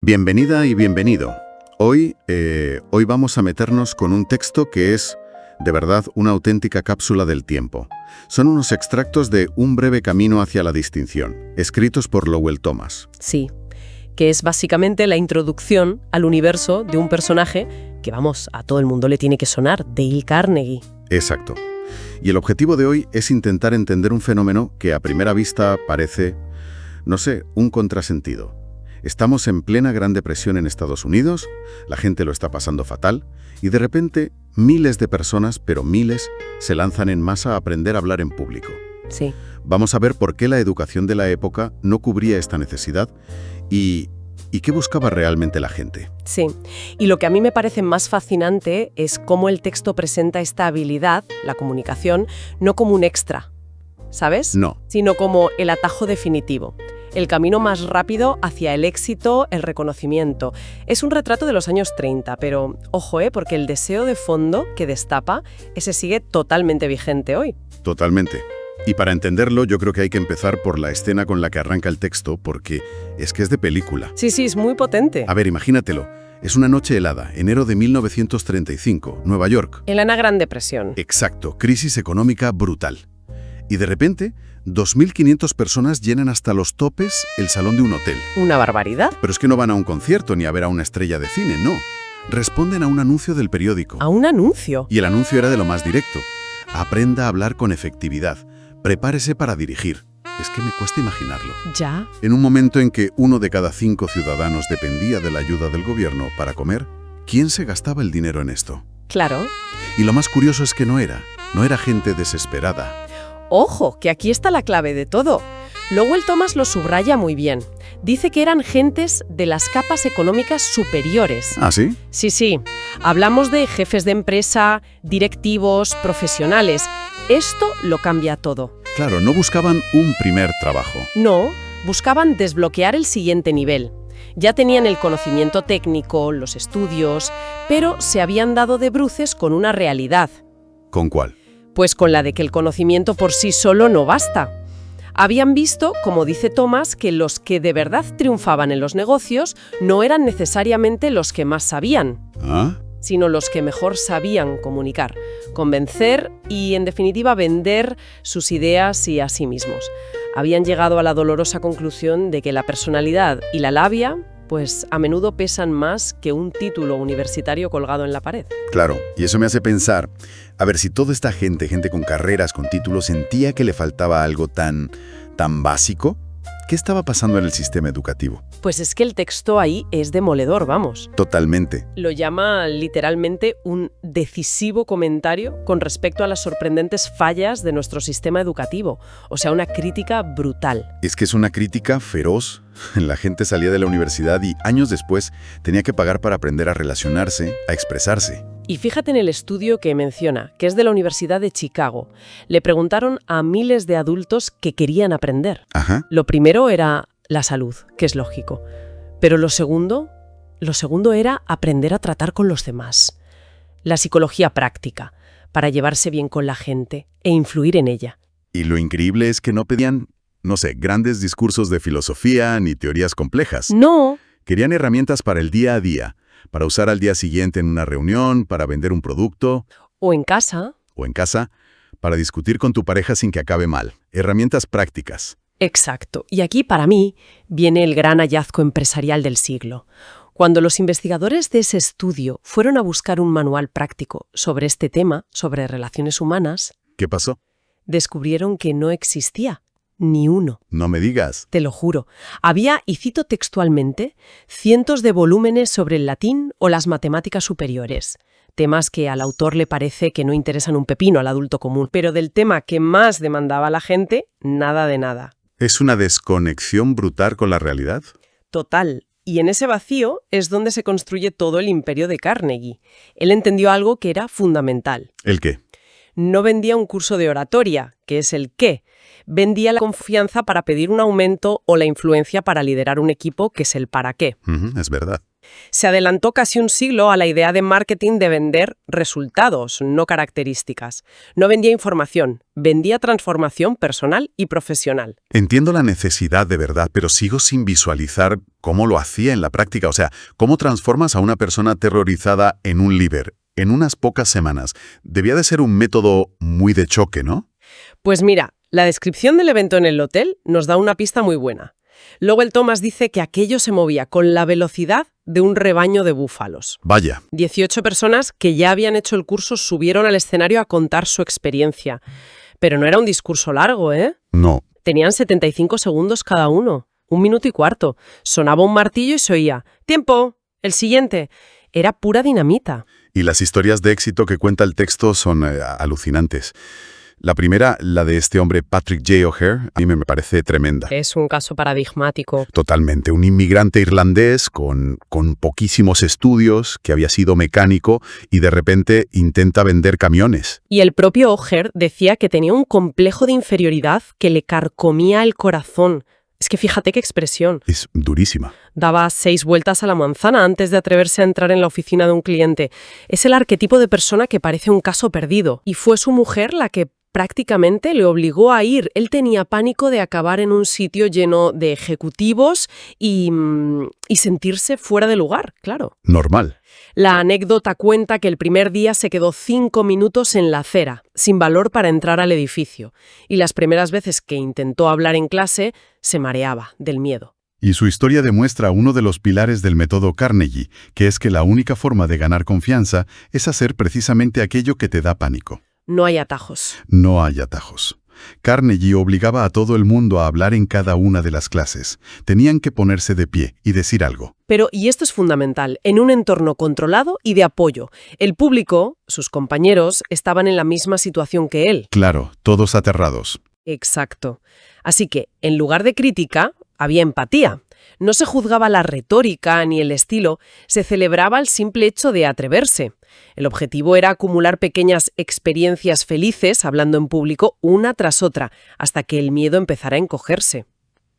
Bienvenida y bienvenido. Hoy vamos a meternos con un texto que es, de verdad, una auténtica cápsula del tiempo. Son unos extractos de Un breve camino hacia la distinción, escritos por Lowell Thomas. Sí, que es básicamente la introducción al universo de un personaje que, vamos, a todo el mundo le tiene que sonar, Dale Carnegie. Exacto. Y el objetivo de hoy es intentar entender un fenómeno que a primera vista parece, no sé, un contrasentido. Estamos en plena Gran Depresión en Estados Unidos, la gente lo está pasando fatal, y de repente miles de personas, pero miles, se lanzan en masa a aprender a hablar en público. Sí. Vamos a ver por qué la educación de la época no cubría esta necesidad y qué buscaba realmente la gente. Sí, y lo que a mí me parece más fascinante es cómo el texto presenta esta habilidad, la comunicación, no como un extra, ¿sabes? No. Sino como el atajo definitivo. El camino más rápido hacia el éxito, el reconocimiento. Es un retrato de los años 30, pero ojo, porque el deseo de fondo que destapa, ese sigue totalmente vigente hoy. Totalmente. Y para entenderlo, yo creo que hay que empezar por la escena con la que arranca el texto, porque es que es de película. Sí, es muy potente. A ver, imagínatelo. Es una noche helada, enero de 1935, Nueva York. En la Gran Depresión. Exacto, crisis económica brutal. Y de repente, 2.500 personas llenan hasta los topes el salón de un hotel. ¿Una barbaridad? Pero es que no van a un concierto ni a ver a una estrella de cine, no. Responden a un anuncio del periódico. ¿A un anuncio? Y el anuncio era de lo más directo. Aprenda a hablar con efectividad. Prepárese para dirigir. Es que me cuesta imaginarlo. Ya. En un momento en que 1 de cada 5 ciudadanos dependía de la ayuda del gobierno para comer, ¿quién se gastaba el dinero en esto? Claro. Y lo más curioso es que no era gente desesperada. Ojo, que aquí está la clave de todo. Lowell Thomas lo subraya muy bien. Dice que eran gentes de las capas económicas superiores. ¿Ah, sí? Sí. Hablamos de jefes de empresa, directivos, profesionales. Esto lo cambia todo. Claro, no buscaban un primer trabajo. No, buscaban desbloquear el siguiente nivel. Ya tenían el conocimiento técnico, los estudios, pero se habían dado de bruces con una realidad. ¿Con cuál? Pues con la de que el conocimiento por sí solo no basta. Habían visto, como dice Thomas, que los que de verdad triunfaban en los negocios no eran necesariamente los que más sabían, sino los que mejor sabían comunicar, convencer y, en definitiva, vender sus ideas y a sí mismos. Habían llegado a la dolorosa conclusión de que la personalidad y la labia, pues a menudo pesan más que un título universitario colgado en la pared. Claro, y eso me hace pensar, a ver, si toda esta gente con carreras, con títulos, sentía que le faltaba algo tan básico, ¿qué estaba pasando en el sistema educativo? Pues es que el texto ahí es demoledor, vamos. Totalmente. Lo llama literalmente un decisivo comentario con respecto a las sorprendentes fallas de nuestro sistema educativo. O sea, una crítica brutal. Es que es una crítica feroz. La gente salía de la universidad y años después tenía que pagar para aprender a relacionarse, a expresarse. Y fíjate en el estudio que menciona, que es de la Universidad de Chicago. Le preguntaron a miles de adultos que querían aprender. Ajá. Lo primero era la salud, que es lógico. Pero lo segundo era aprender a tratar con los demás. La psicología práctica, para llevarse bien con la gente e influir en ella. Y lo increíble es que no pedían, no sé, grandes discursos de filosofía ni teorías complejas. No. Querían herramientas para el día a día, para usar al día siguiente en una reunión, para vender un producto. O en casa. Para discutir con tu pareja sin que acabe mal. Herramientas prácticas. Exacto. Y aquí, para mí, viene el gran hallazgo empresarial del siglo. Cuando los investigadores de ese estudio fueron a buscar un manual práctico sobre este tema, sobre relaciones humanas... ¿Qué pasó? Descubrieron que no existía ni uno. No me digas. Te lo juro. Había, y cito textualmente, cientos de volúmenes sobre el latín o las matemáticas superiores. Temas que al autor le parece que no interesan un pepino al adulto común. Pero del tema que más demandaba la gente, nada de nada. ¿Es una desconexión brutal con la realidad? Total. Y en ese vacío es donde se construye todo el imperio de Carnegie. Él entendió algo que era fundamental. ¿El qué? No vendía un curso de oratoria, que es el qué. Vendía la confianza para pedir un aumento o la influencia para liderar un equipo, que es el para qué. Es verdad. Se adelantó casi un siglo a la idea de marketing de vender resultados, no características. No vendía información, vendía transformación personal y profesional. Entiendo la necesidad de verdad, pero sigo sin visualizar cómo lo hacía en la práctica. O sea, ¿cómo transformas a una persona aterrorizada en un líder en unas pocas semanas? Debía de ser un método muy de choque, ¿no? Pues mira, la descripción del evento en el hotel nos da una pista muy buena. Lowell Thomas dice que aquello se movía con la velocidad de un rebaño de búfalos. Vaya. 18 personas que ya habían hecho el curso subieron al escenario a contar su experiencia. Pero no era un discurso largo, ¿eh? No. Tenían 75 segundos cada uno, 1 minuto y cuarto. Sonaba un martillo y se oía «¡Tiempo! ¡El siguiente!». Era pura dinamita. Y las historias de éxito que cuenta el texto son alucinantes. La primera, la de este hombre Patrick J. O'Hare, a mí me parece tremenda. Es un caso paradigmático. Totalmente. Un inmigrante irlandés con poquísimos estudios, que había sido mecánico y de repente intenta vender camiones. Y el propio O'Hare decía que tenía un complejo de inferioridad que le carcomía el corazón. Es que fíjate qué expresión. Es durísima. Daba 6 vueltas a la manzana antes de atreverse a entrar en la oficina de un cliente. Es el arquetipo de persona que parece un caso perdido. Y fue su mujer la que prácticamente le obligó a ir. Él tenía pánico de acabar en un sitio lleno de ejecutivos y sentirse fuera de lugar, claro. Normal. La anécdota cuenta que el primer día se quedó 5 minutos en la acera, sin valor para entrar al edificio. Y las primeras veces que intentó hablar en clase, se mareaba del miedo. Y su historia demuestra uno de los pilares del método Carnegie, que es que la única forma de ganar confianza es hacer precisamente aquello que te da pánico. No hay atajos. No hay atajos. Carnegie obligaba a todo el mundo a hablar en cada una de las clases. Tenían que ponerse de pie y decir algo. Pero, y esto es fundamental, en un entorno controlado y de apoyo. El público, sus compañeros, estaban en la misma situación que él. Claro, todos aterrados. Exacto. Así que, en lugar de crítica, había empatía. No se juzgaba la retórica ni el estilo, se celebraba el simple hecho de atreverse. El objetivo era acumular pequeñas experiencias felices hablando en público una tras otra, hasta que el miedo empezara a encogerse.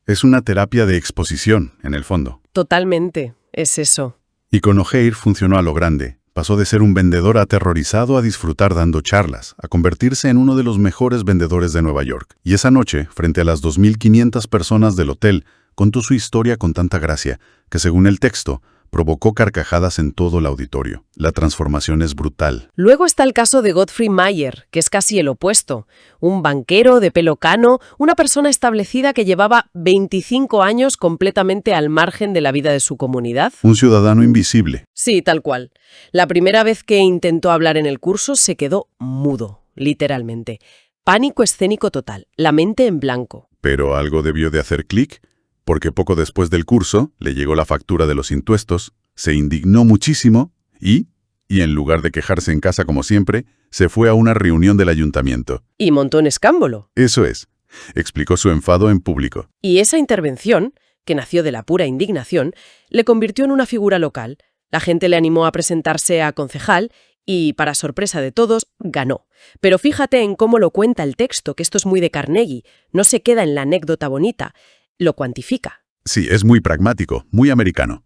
Es una terapia de exposición, en el fondo. Totalmente, es eso. Y con O'Hare funcionó a lo grande. Pasó de ser un vendedor aterrorizado a disfrutar dando charlas, a convertirse en uno de los mejores vendedores de Nueva York. Y esa noche, frente a las 2.500 personas del hotel, contó su historia con tanta gracia que, según el texto, provocó carcajadas en todo el auditorio. La transformación es brutal. Luego está el caso de Godfrey Mayer, que es casi el opuesto. Un banquero de pelo cano, una persona establecida que llevaba 25 años completamente al margen de la vida de su comunidad. Un ciudadano invisible. Sí, tal cual. La primera vez que intentó hablar en el curso se quedó mudo, literalmente. Pánico escénico total, la mente en blanco. Pero algo debió de hacer clic, porque poco después del curso le llegó la factura de los impuestos, se indignó muchísimo y en lugar de quejarse en casa como siempre, se fue a una reunión del ayuntamiento. Y montó un escándalo. Eso es. Explicó su enfado en público. Y esa intervención, que nació de la pura indignación, le convirtió en una figura local. La gente le animó a presentarse a concejal y, para sorpresa de todos, ganó. Pero fíjate en cómo lo cuenta el texto, que esto es muy de Carnegie. No se queda en la anécdota bonita. Lo cuantifica. Sí, es muy pragmático, muy americano.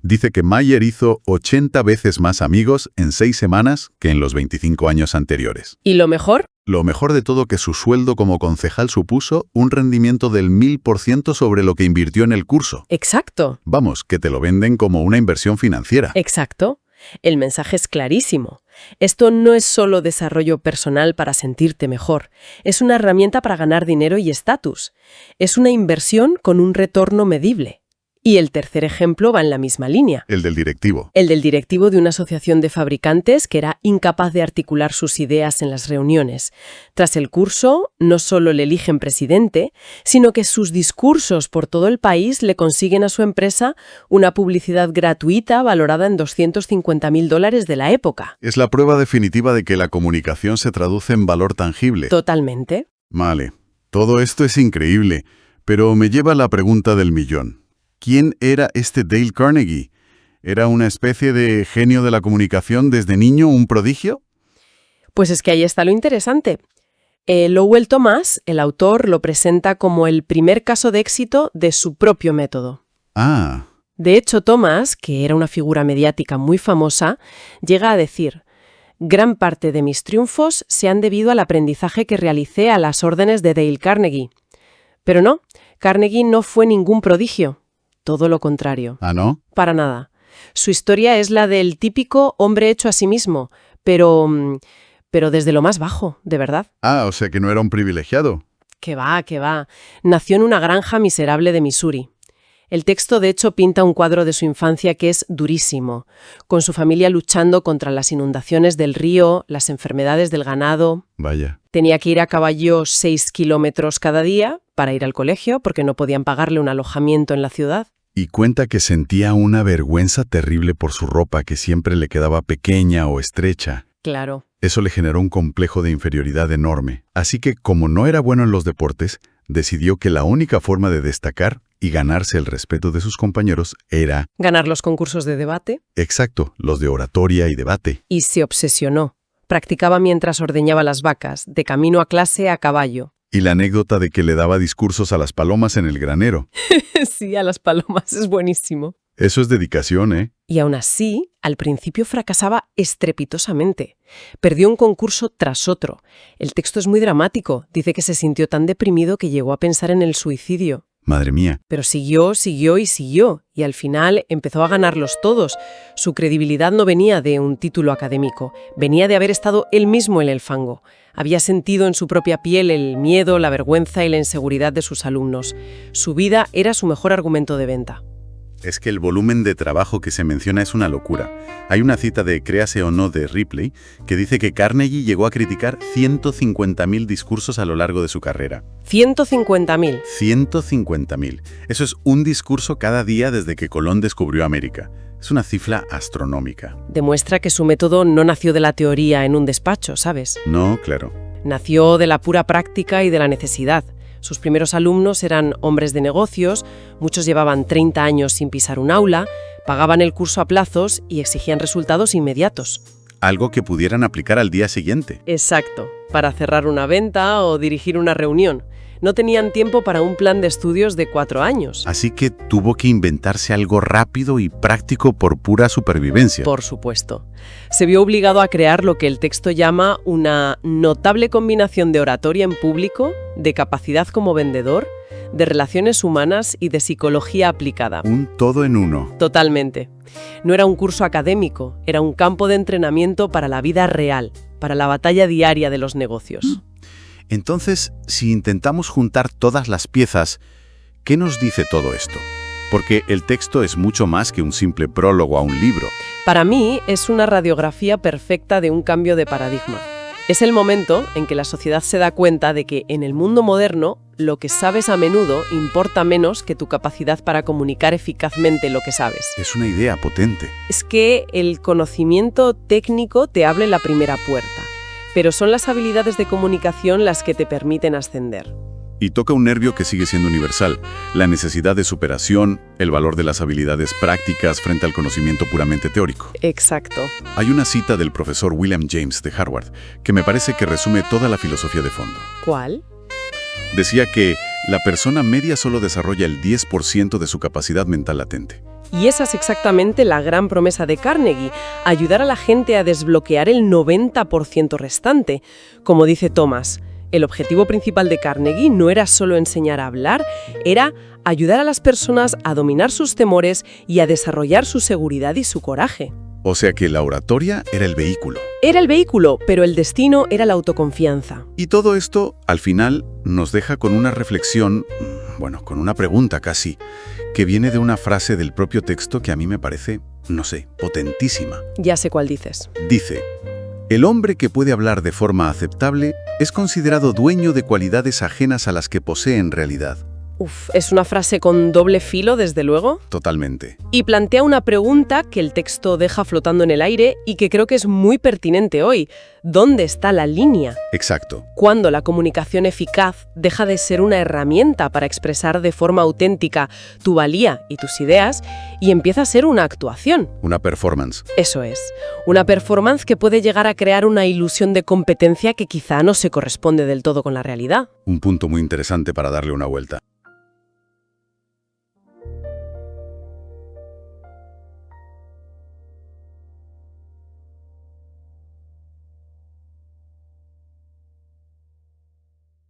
Dice que Mayer hizo 80 veces más amigos en 6 semanas que en los 25 años anteriores. ¿Y lo mejor? Lo mejor de todo que su sueldo como concejal supuso un rendimiento del 1000% sobre lo que invirtió en el curso. Exacto. Vamos, que te lo venden como una inversión financiera. Exacto. El mensaje es clarísimo. Esto no es solo desarrollo personal para sentirte mejor. Es una herramienta para ganar dinero y estatus. Es una inversión con un retorno medible. Y el tercer ejemplo va en la misma línea. El del directivo. El del directivo de una asociación de fabricantes que era incapaz de articular sus ideas en las reuniones. Tras el curso, no solo le eligen presidente, sino que sus discursos por todo el país le consiguen a su empresa una publicidad gratuita valorada en $250.000 de la época. Es la prueba definitiva de que la comunicación se traduce en valor tangible. Totalmente. Vale, todo esto es increíble, pero me lleva a la pregunta del millón. ¿Quién era este Dale Carnegie? ¿Era una especie de genio de la comunicación desde niño, un prodigio? Pues es que ahí está lo interesante. Lowell Thomas, el autor, lo presenta como el primer caso de éxito de su propio método. Ah, De hecho, Thomas, que era una figura mediática muy famosa, llega a decir: gran parte de mis triunfos se han debido al aprendizaje que realicé a las órdenes de Dale Carnegie. Pero no, Carnegie no fue ningún prodigio. Todo lo contrario. ¿Ah, no? Para nada. Su historia es la del típico hombre hecho a sí mismo, pero desde lo más bajo, de verdad. Ah, o sea que no era un privilegiado. Que va, que va. Nació en una granja miserable de Missouri. El texto, de hecho, pinta un cuadro de su infancia que es durísimo, con su familia luchando contra las inundaciones del río, las enfermedades del ganado. Vaya. Tenía que ir a caballo 6 kilómetros cada día para ir al colegio porque no podían pagarle un alojamiento en la ciudad. Y cuenta que sentía una vergüenza terrible por su ropa que siempre le quedaba pequeña o estrecha. Claro. Eso le generó un complejo de inferioridad enorme. Así que, como no era bueno en los deportes, decidió que la única forma de destacar y ganarse el respeto de sus compañeros era... ganar los concursos de debate. Exacto, los de oratoria y debate. Y se obsesionó. Practicaba mientras ordeñaba las vacas, de camino a clase a caballo. Y la anécdota de que le daba discursos a las palomas en el granero. Sí, a las palomas, es buenísimo. Eso es dedicación, ¿eh? Y aún así, al principio fracasaba estrepitosamente. Perdió un concurso tras otro. El texto es muy dramático. Dice que se sintió tan deprimido que llegó a pensar en el suicidio. Madre mía. Pero siguió y siguió, y al final empezó a ganarlos todos. Su credibilidad no venía de un título académico, venía de haber estado él mismo en el fango. Había sentido en su propia piel el miedo, la vergüenza y la inseguridad de sus alumnos. Su vida era su mejor argumento de venta. Es que el volumen de trabajo que se menciona es una locura. Hay una cita de Créase o no de Ripley que dice que Carnegie llegó a criticar 150.000 discursos a lo largo de su carrera. 150.000. 150.000. Eso es un discurso cada día desde que Colón descubrió América. Es una cifra astronómica. Demuestra que su método no nació de la teoría en un despacho, ¿sabes? No, claro. Nació de la pura práctica y de la necesidad. Sus primeros alumnos eran hombres de negocios, muchos llevaban 30 años sin pisar un aula, pagaban el curso a plazos y exigían resultados inmediatos. Algo que pudieran aplicar al día siguiente. Exacto, para cerrar una venta o dirigir una reunión. No tenían tiempo para un plan de estudios de 4 años. Así que tuvo que inventarse algo rápido y práctico por pura supervivencia. Por supuesto. Se vio obligado a crear lo que el texto llama una notable combinación de oratoria en público, de capacidad como vendedor, de relaciones humanas y de psicología aplicada. Un todo en uno. Totalmente. No era un curso académico, era un campo de entrenamiento para la vida real, para la batalla diaria de los negocios. Entonces, si intentamos juntar todas las piezas, ¿qué nos dice todo esto? Porque el texto es mucho más que un simple prólogo a un libro. Para mí, es una radiografía perfecta de un cambio de paradigma. Es el momento en que la sociedad se da cuenta de que en el mundo moderno, lo que sabes a menudo importa menos que tu capacidad para comunicar eficazmente lo que sabes. Es una idea potente. Es que el conocimiento técnico te abre la primera puerta, pero son las habilidades de comunicación las que te permiten ascender. Y toca un nervio que sigue siendo universal, la necesidad de superación, el valor de las habilidades prácticas frente al conocimiento puramente teórico. Exacto. Hay una cita del profesor William James de Harvard que me parece que resume toda la filosofía de fondo. ¿Cuál? Decía que la persona media solo desarrolla el 10% de su capacidad mental latente. Y esa es exactamente la gran promesa de Carnegie, ayudar a la gente a desbloquear el 90% restante. Como dice Thomas, el objetivo principal de Carnegie no era solo enseñar a hablar, era ayudar a las personas a dominar sus temores y a desarrollar su seguridad y su coraje. O sea que la oratoria era el vehículo. Era el vehículo, pero el destino era la autoconfianza. Y todo esto, al final, nos deja con una reflexión, con una pregunta casi, que viene de una frase del propio texto que a mí me parece, potentísima. Ya sé cuál dices. Dice: el hombre que puede hablar de forma aceptable es considerado dueño de cualidades ajenas a las que posee en realidad. Es una frase con doble filo, desde luego. Totalmente. Y plantea una pregunta que el texto deja flotando en el aire y que creo que es muy pertinente hoy. ¿Dónde está la línea? Exacto. Cuando la comunicación eficaz deja de ser una herramienta para expresar de forma auténtica tu valía y tus ideas y empieza a ser una actuación. Una performance. Eso es. Una performance que puede llegar a crear una ilusión de competencia que quizá no se corresponde del todo con la realidad. Un punto muy interesante para darle una vuelta.